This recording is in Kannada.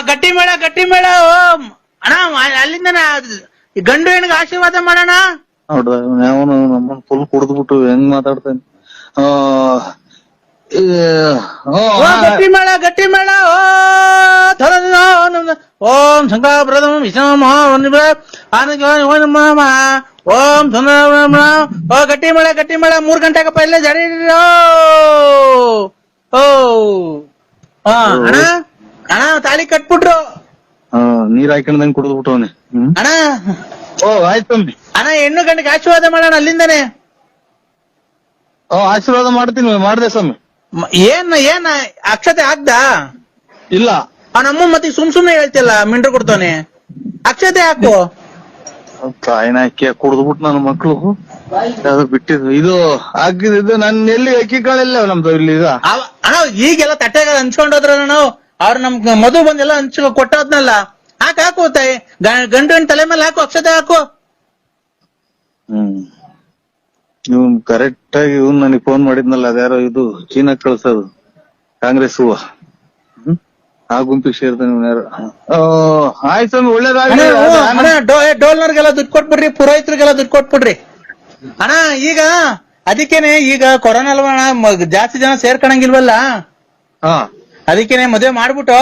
ಗಟ್ಟಿ ಮೇಳ ಓಂ ಅಣ್ಣ ಅಲ್ಲಿಂದ ಗಂಡು ಹೆಣ್ಣಿಗೆ ಆಶೀರ್ವಾದ ಮಾಡೋಣ. ನೋಡ್ದ ಅವನು ನಮ್ಮನ್ ಫುಲ್ ಕುಡಿದ್ಬಿಟ್ಟು ಹೆಂಗ್ ಮಾತಾಡ್ತಾನೆ. ಗಟ್ಟಿ ಮೇಳ ಓಂ ಶಂಕರಪ್ರದಂ ವಿಷ್ಣು ಓಂ ಓ ಗಟ್ಟಿ ಮೇಳ 3 ಗಂಟೆಗಪ್ಪ ಇಲ್ಲೇ ಜಡಿ. ಓ ಅಣ್ಣ ಅಣ್ಣ ತಾಳಿ ಕಟ್ಬಿಟ್ರು. ನೀರ್ ಹಾಕೊಂಡಂಗ್ ಕುಡಿದ್ಬಿಟ್ಟವನೆ. ಅಣ್ಣ ಓ ಆಯ್ತು ಅಣ್ಣ ಹೆಣ್ಣು ಗಂಡಿಗೆ ಆಶೀರ್ವಾದ ಮಾಡೋಣ ಅಲ್ಲಿಂದಾನೆ. ಆಶೀರ್ವಾದ ಮಾಡ್ತೀನಿ, ಮಾಡ್ದೆ ಸ್ವಾಮಿ. ಏನ್ ಅಕ್ಷತೆ ಹಾಕ್ದಾ? ಇಲ್ಲ ನಮ್ಮ ಮತ್ತೆ ಸುಮ್ನೆ ಹೇಳ್ತಿಲ್ಲ ಮಿಂಡ್ರು ಕೊಡ್ತಾನೆ. ಅಕ್ಷತೆ ಹಾಕು. ಕಾಯಿನ ಅಕ್ಕಿ ಕುಡಿದ್ಬಿಟ್ಟು ನನ್ನ ಮಕ್ಳು ಅದು ಬಿಟ್ಟಿದ್ದು ಇದು ಹಾಕಿದ್ದು. ನನ್ ಎಲ್ಲಿ ಅಕ್ಕಿ ಕಾಳೆಲ್ಲ ನಮ್ದು ಇಲ್ಲಿ ಈಗ. ಅಣ್ಣ ಈಗೆಲ್ಲ ತಟ್ಟೆಗ ಹಂಚ್ಕೊಂಡೋದ್ರ ನಾವು ಅವ್ರ ನಮ್ ಮಧು ಬಂದೆಲ್ಲ ಕೊಟ್ಟೋದ್ನಲ್ಲ. ಹಾಕು ತಾಯಿ ಗಂಡು ಹೆಣ್ಣು ತಲೆ ಮೇಲೆ ಹಾಕು, ಅಕ್ಷತೆ ಹಾಕು. ಇವನ್ ಕರೆಕ್ಟ್ ಆಗಿ ಇವನ್ ನನಗೆ ಫೋನ್ ಮಾಡಿದ್ನಲ್ಲ, ಅದ್ಯಾರೋ ಇದು ಚೀನಾ ಕಳ್ಸೋದು ಕಾಂಗ್ರೆಸ್ ಹೂವ. ಆ ಗುಂಪಿಗೆ ಸೇರ್ತಾನೆ ಇವನ್ ಯಾರು. ಆಯ್ತು ಸ್ವಾಮಿ, ಒಳ್ಳೇದಾಗಲಿ. ಡೋಲ್ನರ್ಗೆಲ್ಲ ದುಡ್ಡು ಕೊಟ್ಬಿಡ್ರಿ, ಪುರೋಹಿತರಿಗೆಲ್ಲ ದುಡ್ಡು ಕೊಟ್ಬಿಡ್ರಿ. ಅಣ್ಣ ಈಗ ಅದಕ್ಕೇನೆ ಈಗ ಕೊರೋನಾ ಅಲ್ವಾ ಜಾಸ್ತಿ ಜನ ಸೇರ್ಕೊಳಂಗಿಲ್ವಲ್ಲ, ಅದಕ್ಕೇನೆ ಮದುವೆ ಮಾಡ್ಬಿಟ್ಟು